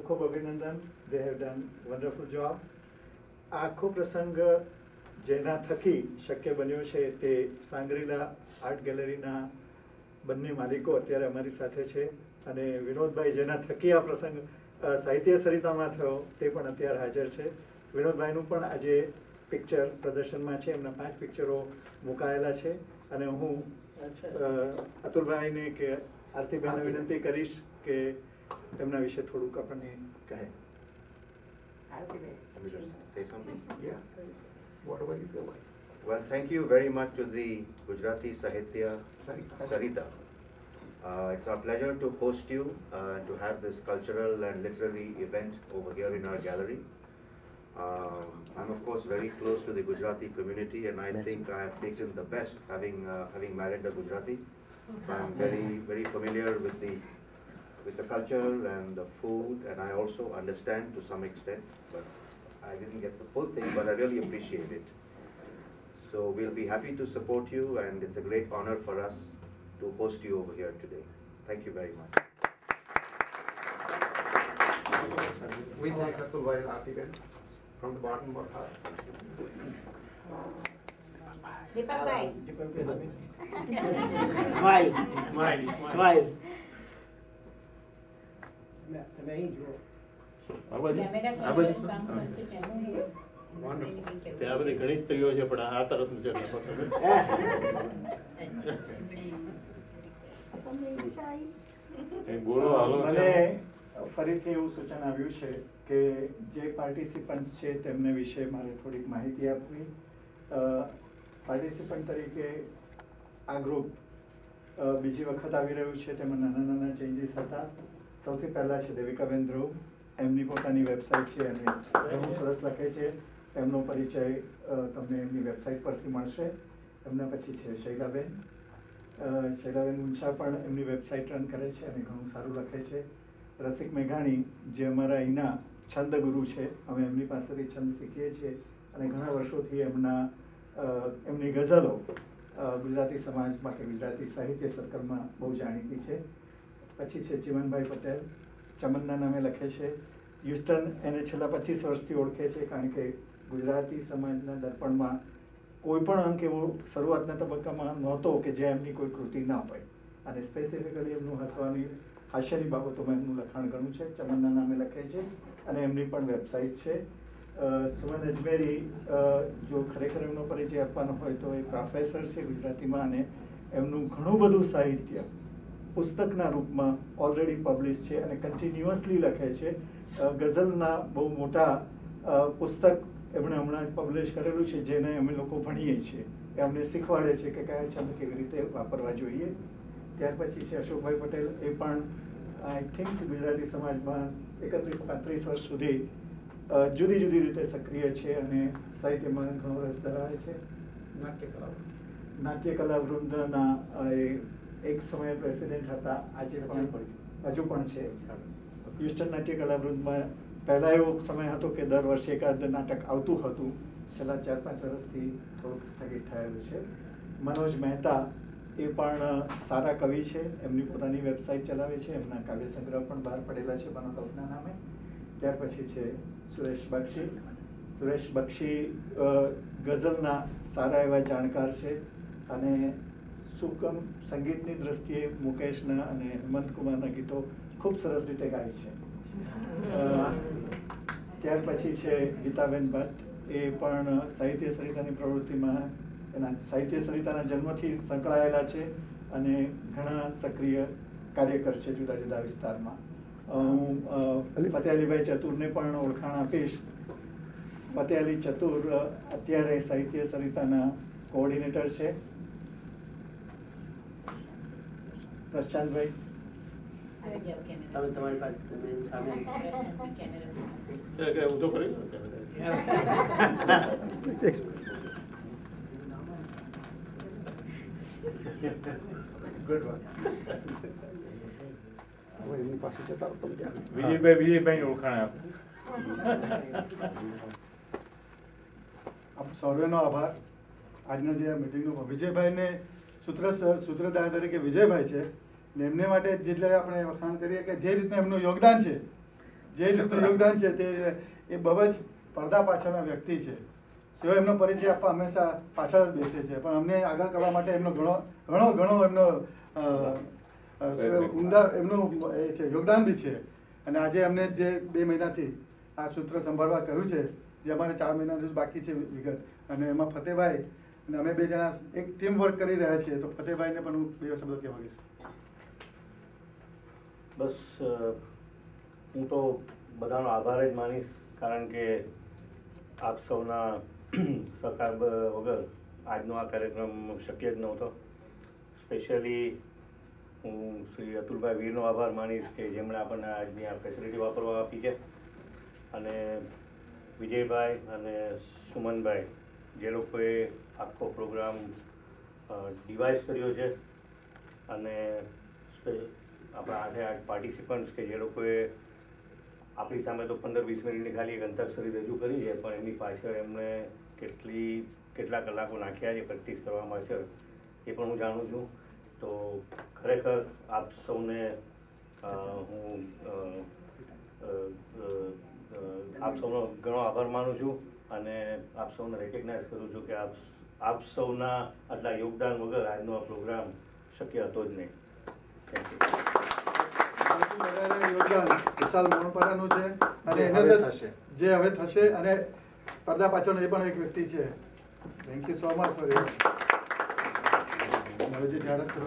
ખૂબ અભિનંદન. They have done wonderful job. આ આખો પ્રસંગ જેના થકી શક્ય બન્યો છે તે સાંગરીલા આર્ટ ગેલેરીના બંને માલિકો અત્યારે અમારી સાથે છે અને વિનોદભાઈ જેના થકી આ પ્રસંગ સાહિત્ય સરિતામાં થયો તે પણ અત્યારે હાજર છે. વિનોદભાઈનું પણ આજે પિક્ચર પ્રદર્શનમાં છે. એમના 5 પિક્ચરો મુકાયેલા છે અને હું અતુલભાઈને કે આરતીબેનને વિનંતી કરીશ કે તેમના વિશે થોડુંક આપણને કહે. Say something? Yeah. Whatever you feel like. Well, thank you very much to the Gujarati Sahitya Sarita. It's our pleasure to host you and to have this cultural and literary event over here in our gallery. I'm of course very close to the Gujarati community, and I think I have taken the best having married a Gujarati. I'm very familiar with the culture and the food, and I also understand to some extent, but I didn't get the full thing, but I really appreciate it. So we'll be happy to support you, and it's a great honor for us to host you over here today. Thank you very much. We thank Atulbhai and Aartiben from the bottom of our heart. Deepak bhai. Smile. Smile. ત્યાં બધી ઘણી સ્ત્રીઓ છે પણ આ તરફ નજર નાખો તમે. બોલો હાલો. મને ફરીથી એવું સૂચન આવ્યું છે કે જે પાર્ટિસિપન્ટ્સ છે તેમને વિશે મારે થોડીક માહિતી આપવી. પાર્ટિસિપન્ટ તરીકે આ ગ્રુપ બીજી વખત આવી રહ્યું છે. તેમાં નાના નાના ચેન્જીસ હતા. સૌથી પહેલાં છે દેવિકાબેન ધ્રુવ. એમની પોતાની વેબસાઇટ છે અને ઘણું સરસ લખે છે. એમનો પરિચય તમને એમની વેબસાઇટ પરથી મળશે. એમના પછી છે શૈલાબેન. શૈલાબેન મુંછા પણ એમની વેબસાઇટ રન કરે છે અને ઘણું સારું લખે છે. રસિક મેઘાણી જે અમારા અહીંના છંદ ગુરુ છે. અમે એમની પાસેથી છંદ શીખીએ છીએ અને ઘણા વર્ષોથી એમની ગઝલો ગુજરાતી સમાજમાં કે ગુજરાતી સાહિત્ય સર્કલમાં બહુ જાણીતી છે. પછી છે ચિમનભાઈ પટેલ. ચમનના નામે લખે છે. હ્યુસ્ટન એને છેલ્લા 25 વર્ષથી ઓળખે છે કારણ કે ગુજરાતી સમાજના દર્પણમાં કોઈ પણ અંક એવો શરૂઆતના તબક્કામાં નહોતો કે જે એમની કોઈ કૃતિ ના હોય અને સ્પેસિફિકલી એમનું હાસ્યની બાબતોમાં એમનું લખાણ ઘણું છે. ચમનના નામે લખે છે અને એમની પણ વેબસાઇટ છે. સુમન અજમેરી જો ખરેખર એમનો પરિચય આપવાનો હોય તો એ પ્રોફેસર છે ગુજરાતીમાં અને એમનું ઘણું બધું સાહિત્ય પુસ્તકના રૂપમાં ઓલરેડી પબ્લિશ છે અને કન્ટિન્યુઅસલી લખે છે. ગઝલના બહુ મોટા પુસ્તક એમણે હમણાં જ પબ્લિશ કરેલું છે જેને અમે લોકો ભણીએ છીએ. એ અમને શીખવાડે છે કે કયા છંદ કેવી રીતે વાપરવા જોઈએ. ત્યાર પછી છે અશોકભાઈ પટેલ. એ પણ આઈ થિંક ગુજરાતી સમાજમાં 31-35 વર્ષ સુધી જુદી જુદી રીતે સક્રિય છે અને સાહિત્યમાં ઘણો રસ ધરાવે છે. નાટ્યકલા વૃંદના એક સમયે પ્રેસિડેન્ટ હતા. આજે પણ હજુ પણ છે. હ્યુસ્ટન નાટ્યકલા વૃંદમાં પહેલાં એવો સમય હતો કે દર વર્ષે એકાદ નાટક આવતું હતું. છેલ્લા 4-5 વર્ષથી થોડુંક સ્થગિત થયેલું છે. મનોજ મહેતા એ પણ સારા કવિ છે. એમની પોતાની વેબસાઇટ ચલાવે છે. એમના કાવ્ય સંગ્રહ પણ બહાર પડેલા છે મનોલોકના નામે. ત્યાર પછી છે સુરેશ બક્ષી. સુરેશ બક્ષી ગઝલના સારા એવા જાણકાર છે અને સુગમ સંગીતની દ્રષ્ટિએ મુકેશના અને હેમંત કુમારના ગીતો ખૂબ સરસ રીતે ગાય છે. ત્યાર પછી છે ગીતાબેન ભટ્ટ. એ પણ સાહિત્ય સરિતાની પ્રવૃત્તિમાં એના સાહિત્ય સરિતાના જન્મથી સંકળાયેલા છે અને ઘણા સક્રિય કાર્યકર છે જુદા જુદા વિસ્તારમાં. હું ફતેહ અલીભાઈ ચતુરને પણ ઓળખાણ આપીશ. ફતેહ અલી ચતુર અત્યારે સાહિત્ય સરિતાના કોઓર્ડિનેટર છે. પ્રશાંતભાઈ તમારી પાસે સામે ઊંધો કરી Good one. હવે એમની પાસે જતા રહો તમે ત્યાં. વિજયભાઈ ઓળખાણ આપો. આપ સૌનો આભાર. આજના જે મિટિંગનું વિજયભાઈને સૂત્રધાર તરીકે વિજયભાઈ છે ને એમને માટે જેટલા આપણે વખાણ કરીએ કે જે રીતના એમનું યોગદાન છે જે રીતનું યોગદાન છે તે એ બહુ જ પડદા પાછળના વ્યક્તિ છે. તેઓ એમનો પરિચય આપવા હંમેશા પાછળ જ બેસે છે, પણ અમને આગળ કરવા માટે એમનો ઘણો એમનો ઊંડા એમનું એ છે યોગદાન બી છે. અને આજે અમને જે 2 મહિનાથી આ સૂત્ર સંભાળવા કહ્યું છે, જે અમારે 4 મહિનાનું બાકી છે વિગત, અને એમાં ફતેહભાઈ અને અમે 2 જણા એક ટીમ વર્ક કરી રહ્યા છીએ, તો ફતેહભાઈને પણ હું 2 શબ્દો કહેવા માંગીશ. બસ હું તો બધાનો આભાર જ માનીશ, કારણ કે આપ સૌના સહકાર વગર આજનો આ કાર્યક્રમ શક્ય જ નહોતો. સ્પેશિયલી હું શ્રી અતુલભાઈ વીરનો આભાર માનીશ કે જેમણે આપણને આજની આ ફેસિલિટી વાપરવા આપી છે, અને વિજયભાઈ અને સુમનભાઈ જે લોકોએ આખો પ્રોગ્રામ ડિવાઇસ કર્યો છે, અને આપણા 8 પાર્ટિસિપન્ટ્સ કે જે લોકોએ આપણી સામે તો 15-20 મિનિટની ખાલી એક અંતાક્ષરી રજૂ કરી છે, પણ એમની પાછળ એમણે કેટલા કલાકો નાખ્યા છે પ્રેક્ટિસ કરવા પાછળ, એ પણ હું જાણું છું. તો ખરેખર આપ સૌને હું આપ સૌનો ઘણો આભાર માનું છું, અને આપ સૌને રેકગ્નાઇઝ કરું છું કે આપ સૌના આટલા યોગદાન વગર આજનો આ પ્રોગ્રામ શક્ય હતો જ નહીં. Thank you. વધારે યોગદાન વિશાલ મોણપરાનું છે, અને એને જે હવે થશે, અને પડદા પાછળનો એ પણ એક વ્યક્તિ છે. Thank you so much for હવે જે જાહેરાત કરો.